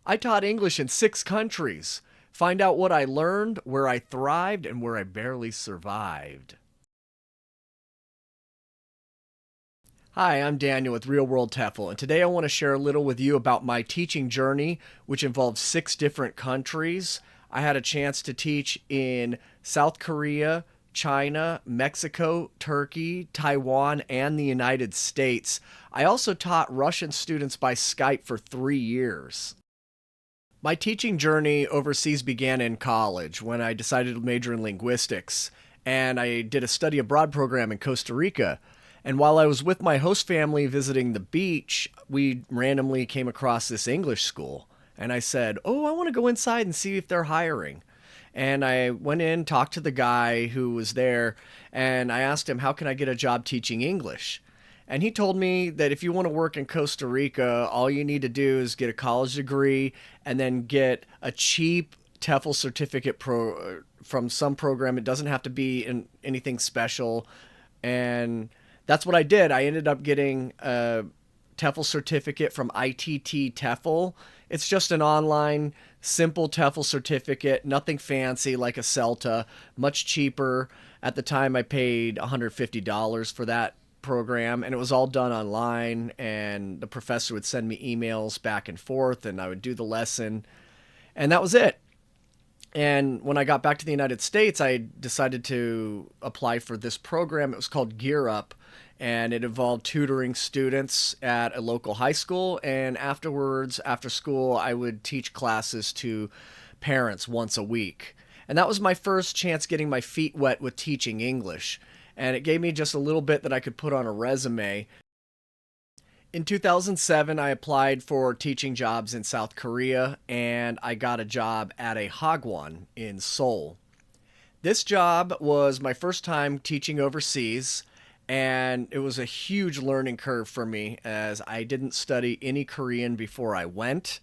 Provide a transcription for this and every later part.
I taught English in 6 countries. Find out what I learned, where I thrived, and where I barely survived. Hi, I'm Daniel with Real World TEFL, and today I want to share a little with you about my teaching journey, which involved 6 different countries. I had a chance to teach in South Korea, China, Mexico, Turkey, Taiwan, and the United States. I also taught Russian students by Skype for 3 years. My teaching journey overseas began in college when I decided to major in linguistics, and I did a study abroad program in Costa Rica. And while I was with my host family visiting the beach, we randomly came across this English school. And I said, "Oh, I want to go inside and see if they're hiring." And I went in, talked to the guy who was there, and I asked him, "How can I get a job teaching English?" And he told me that if you want to work in Costa Rica, all you need to do is get a college degree and then get a cheap TEFL certificate from some program. It doesn't have to be in anything special. And that's what I did. I ended up getting a TEFL certificate from ITT TEFL. It's just an online, simple TEFL certificate, nothing fancy like a CELTA, much cheaper. At the time, I paid $150 for that program, and it was all done online. And the professor would send me emails back and forth, and I would do the lesson, and that was it. And when I got back to the United States, I decided to apply for this program. It was called Gear Up, and it involved tutoring students at a local high school. And afterwards, after school, I would teach classes to parents once a week. And that was my first chance getting my feet wet with teaching English. And it gave me just a little bit that I could put on a resume. In 2007, I applied for teaching jobs in South Korea, and I got a job at a hagwon in Seoul. This job was my first time teaching overseas, and it was a huge learning curve for me as I didn't study any Korean before I went,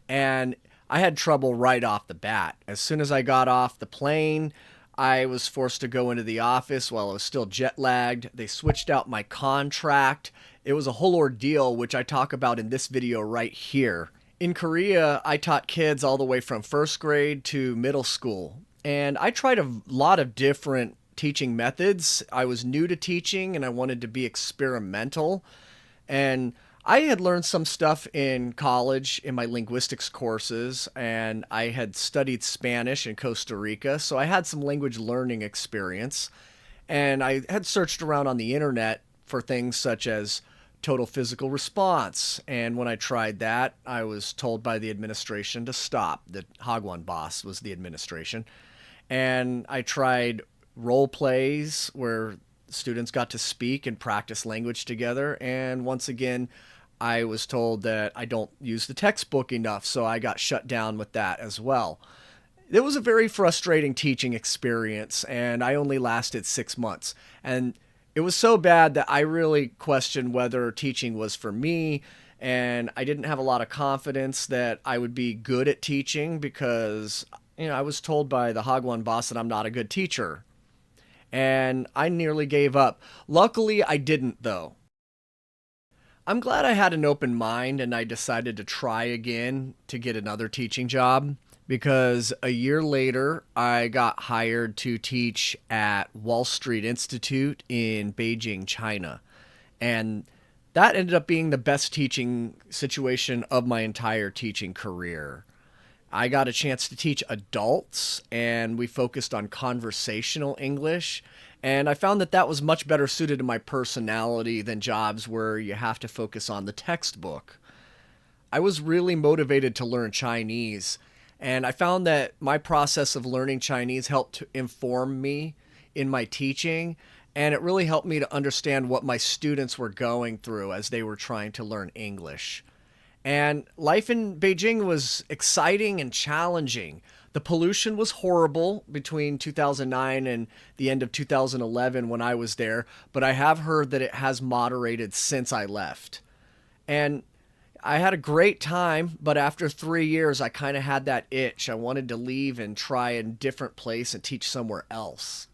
and I had trouble right off the bat. As soon as I got off the plane, I was forced to go into the office while I was still jet lagged. They switched out my contract. It was a whole ordeal, which I talk about in this video right here. In Korea, I taught kids all the way from first grade to middle school. And I tried a lot of different teaching methods. I was new to teaching and I wanted to be experimental. And I had learned some stuff in college in my linguistics courses, and I had studied Spanish in Costa Rica, so I had some language learning experience. And I had searched around on the internet for things such as total physical response. And when I tried that, I was told by the administration to stop. The Hagwon boss was the administration. And I tried role plays where students got to speak and practice language together. And once again, I was told that I don't use the textbook enough, so I got shut down with that as well. It was a very frustrating teaching experience, and I only lasted 6 months. And it was so bad that I really questioned whether teaching was for me, and I didn't have a lot of confidence that I would be good at teaching because, I was told by the Hagwon boss that I'm not a good teacher. And I nearly gave up. Luckily, I didn't, though. I'm glad I had an open mind and I decided to try again to get another teaching job because a year later I got hired to teach at Wall Street Institute in Beijing, China. And that ended up being the best teaching situation of my entire teaching career. I got a chance to teach adults, and we focused on conversational English. And I found that that was much better suited to my personality than jobs where you have to focus on the textbook. I was really motivated to learn Chinese, and I found that my process of learning Chinese helped to inform me in my teaching, and it really helped me to understand what my students were going through as they were trying to learn English. And life in Beijing was exciting and challenging. The pollution was horrible between 2009 and the end of 2011 when I was there, but I have heard that it has moderated since I left. And I had a great time, but after 3 years, I kind of had that itch. I wanted to leave and try a different place and teach somewhere else.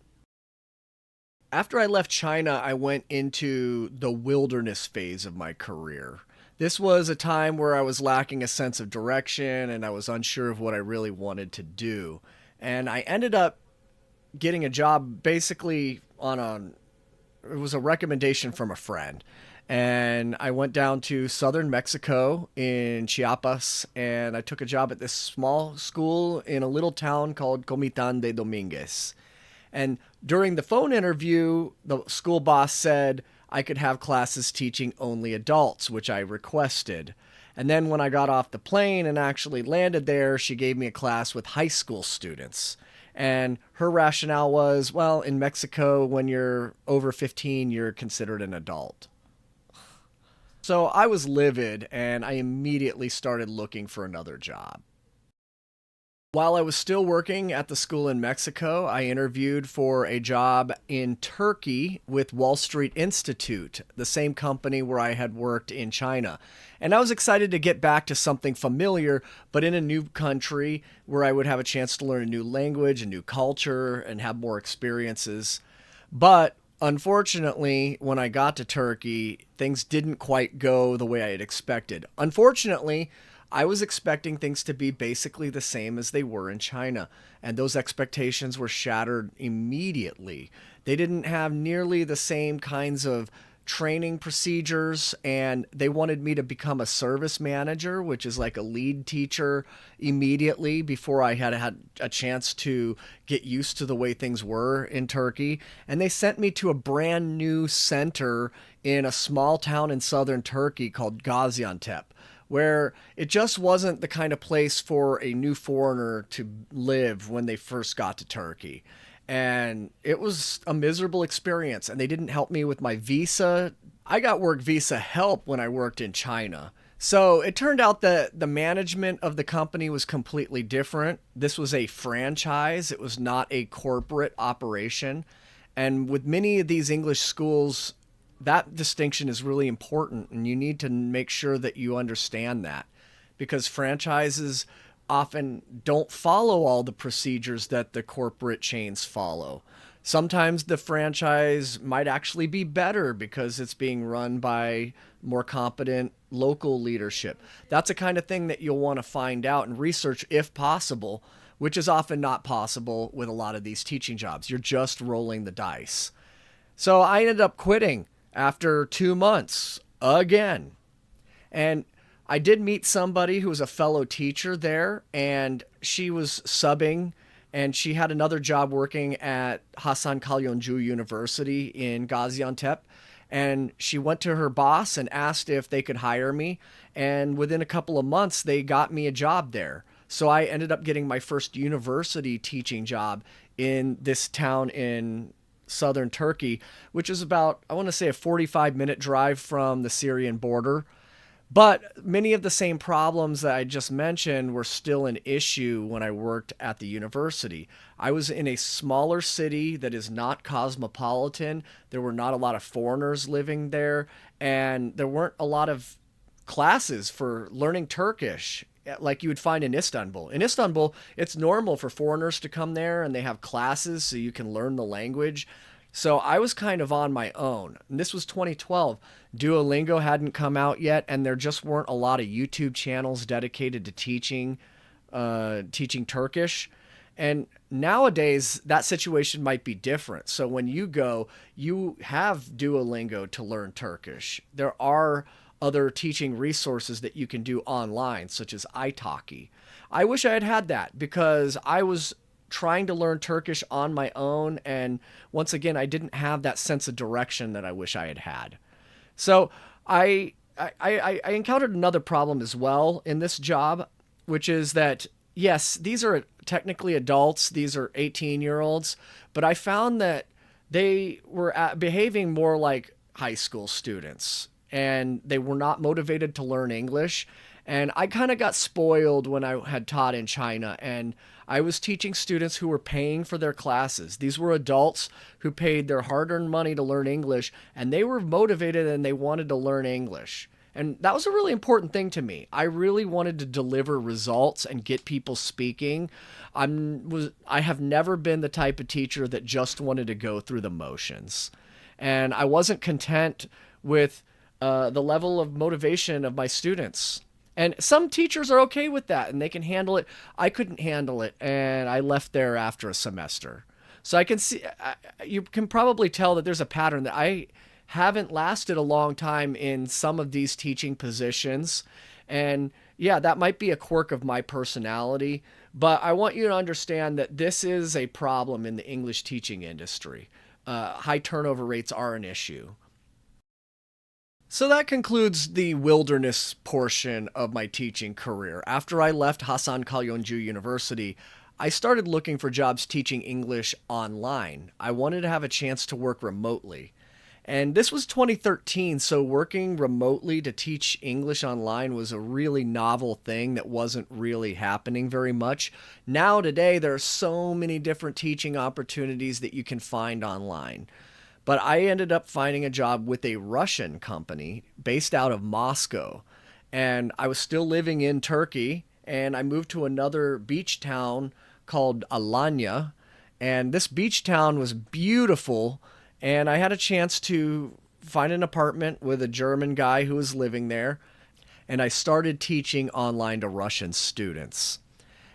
After I left China, I went into the wilderness phase of my career. This was a time where I was lacking a sense of direction and I was unsure of what I really wanted to do. And I ended up getting a job basically on it was a recommendation from a friend. And I went down to southern Mexico in Chiapas and I took a job at this small school in a little town called Comitan de Dominguez. And during the phone interview, the school boss said I could have classes teaching only adults, which I requested. And then when I got off the plane and actually landed there, she gave me a class with high school students. And her rationale was, well, in Mexico, when you're over 15, you're considered an adult. So I was livid and I immediately started looking for another job. While I was still working at the school in Mexico, I interviewed for a job in Turkey with Wall Street Institute, the same company where I had worked in China. And I was excited to get back to something familiar, but in a new country where I would have a chance to learn a new language, a new culture, and have more experiences. But unfortunately, when I got to Turkey, things didn't quite go the way I had expected. Unfortunately, I was expecting things to be basically the same as they were in China, and those expectations were shattered immediately. They didn't have nearly the same kinds of training procedures, and they wanted me to become a service manager, which is like a lead teacher, immediately before I had a chance to get used to the way things were in Turkey. And they sent me to a brand new center in a small town in southern Turkey called Gaziantep, where it just wasn't the kind of place for a new foreigner to live when they first got to Turkey. And it was a miserable experience, and they didn't help me with my visa. I got work visa help when I worked in China. So it turned out that the management of the company was completely different. This was a franchise, it was not a corporate operation. And with many of these English schools, that distinction is really important, and you need to make sure that you understand that, because franchises often don't follow all the procedures that the corporate chains follow. Sometimes the franchise might actually be better because it's being run by more competent local leadership. That's a kind of thing that you'll want to find out and research if possible, which is often not possible with a lot of these teaching jobs. You're just rolling the dice. So I ended up quitting after 2 months again. And I did meet somebody who was a fellow teacher there, and she was subbing, and she had another job working at Hasan Kalyonju University in Gaziantep. And she went to her boss and asked if they could hire me. And within a couple of months, they got me a job there. So I ended up getting my first university teaching job in this town in southern Turkey, which is about, I want to say, a 45-minute drive from the Syrian border. But many of the same problems that I just mentioned were still an issue when I worked at the university. I was in a smaller city that is not cosmopolitan. There were not a lot of foreigners living there, and there weren't a lot of classes for learning Turkish like you would find in Istanbul. In Istanbul, it's normal for foreigners to come there and they have classes so you can learn the language. So I was kind of on my own. And this was 2012. Duolingo hadn't come out yet, and there just weren't a lot of YouTube channels dedicated to teaching Turkish. And nowadays, that situation might be different. So when you go, you have Duolingo to learn Turkish. There are other teaching resources that you can do online, such as italki. I wish I had had that because I was trying to learn Turkish on my own, and once again, I didn't have that sense of direction that I wish I had had. So I encountered another problem as well in this job, which is that, yes, these are technically adults, these are 18-year-olds, but I found that they were behaving more like high school students, and they were not motivated to learn English. And I kind of got spoiled when I had taught in China, and I was teaching students who were paying for their classes. These were adults who paid their hard-earned money to learn English, and they were motivated and they wanted to learn English. And that was a really important thing to me. I really wanted to deliver results and get people speaking. I have never been the type of teacher that just wanted to go through the motions. And I wasn't content with the level of motivation of my students. And some teachers are okay with that and they can handle it. I couldn't handle it, and I left there after a semester. So I can see, you can probably tell that there's a pattern that I haven't lasted a long time in some of these teaching positions. And yeah, that might be a quirk of my personality, but I want you to understand that this is a problem in the English teaching industry. High turnover rates are an issue. So that concludes the wilderness portion of my teaching career. After I left Hasan Kalyonju University, I started looking for jobs teaching English online. I wanted to have a chance to work remotely. And this was 2013, so working remotely to teach English online was a really novel thing that wasn't really happening very much. Now, today, there are so many different teaching opportunities that you can find online. But I ended up finding a job with a Russian company based out of Moscow. And I was still living in Turkey, and I moved to another beach town called Alanya. And this beach town was beautiful, and I had a chance to find an apartment with a German guy who was living there. And I started teaching online to Russian students.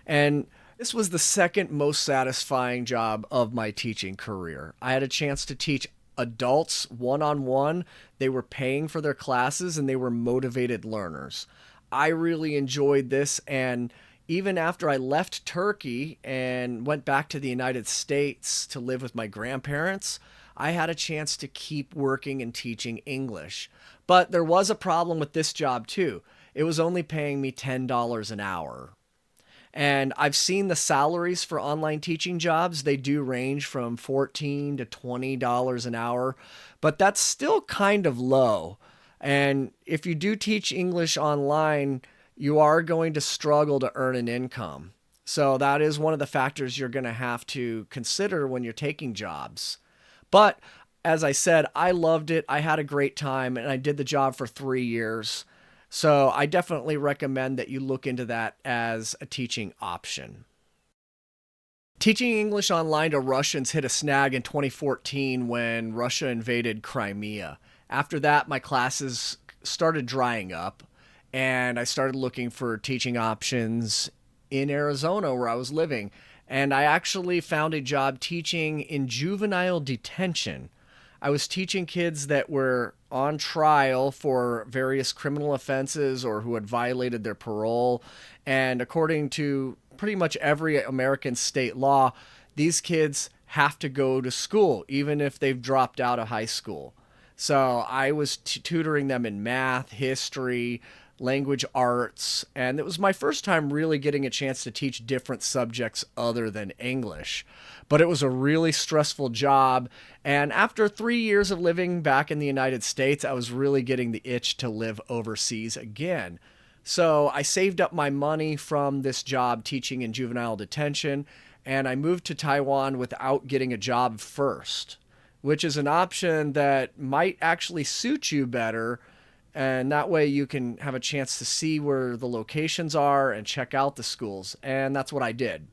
And this was the second most satisfying job of my teaching career. I had a chance to teach adults one on one. They were paying for their classes and they were motivated learners. I really enjoyed this. And even after I left Turkey and went back to the United States to live with my grandparents, I had a chance to keep working and teaching English. But there was a problem with this job too. It was only paying me $10 an hour. And I've seen the salaries for online teaching jobs. They do range from $14 to $20 an hour, but that's still kind of low. And if you do teach English online, you are going to struggle to earn an income. So that is one of the factors you're going to have to consider when you're taking jobs. But as I said, I loved it. I had a great time and I did the job for 3 years. So I definitely recommend that you look into that as a teaching option. Teaching English online to Russians hit a snag in 2014 when Russia invaded Crimea. After that, my classes started drying up, and I started looking for teaching options in Arizona where I was living. And I actually found a job teaching in juvenile detention. I was teaching kids that were on trial for various criminal offenses or who had violated their parole. And according to pretty much every American state law, these kids have to go to school, even if they've dropped out of high school. So I was tutoring them in math, history, language arts, and it was my first time really getting a chance to teach different subjects other than English. But it was a really stressful job, and after 3 years of living back in the United States, I was really getting the itch to live overseas again. So I saved up my money from this job teaching in juvenile detention, and I moved to Taiwan without getting a job first, which is an option that might actually suit you better, and that way you can have a chance to see where the locations are and check out the schools. And that's what I did.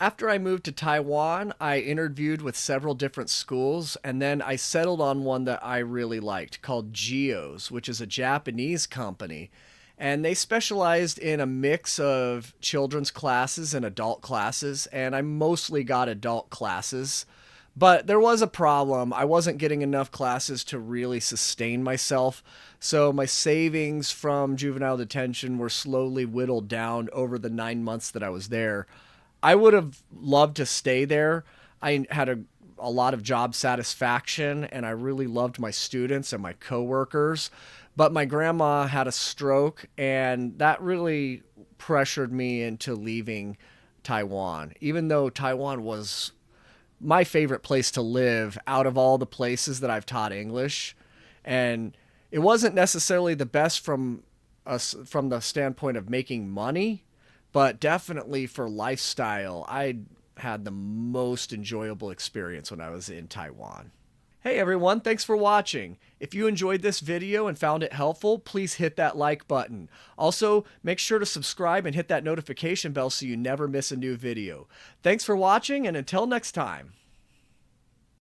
After I moved to Taiwan, I interviewed with several different schools, and then I settled on one that I really liked called Geo's, which is a Japanese company. And they specialized in a mix of children's classes and adult classes, and I mostly got adult classes. But there was a problem. I wasn't getting enough classes to really sustain myself. So my savings from juvenile detention were slowly whittled down over the 9 months that I was there. I would have loved to stay there. I had a lot of job satisfaction and I really loved my students and my coworkers. But my grandma had a stroke and that really pressured me into leaving Taiwan, even though Taiwan was my favorite place to live out of all the places that I've taught English. And it wasn't necessarily the best from us from the standpoint of making money, but definitely for lifestyle. I had the most enjoyable experience when I was in Taiwan. Hey everyone, thanks for watching. If you enjoyed this video and found it helpful, please hit that like button. Also, make sure to subscribe and hit that notification bell so you never miss a new video. Thanks for watching, and until next time.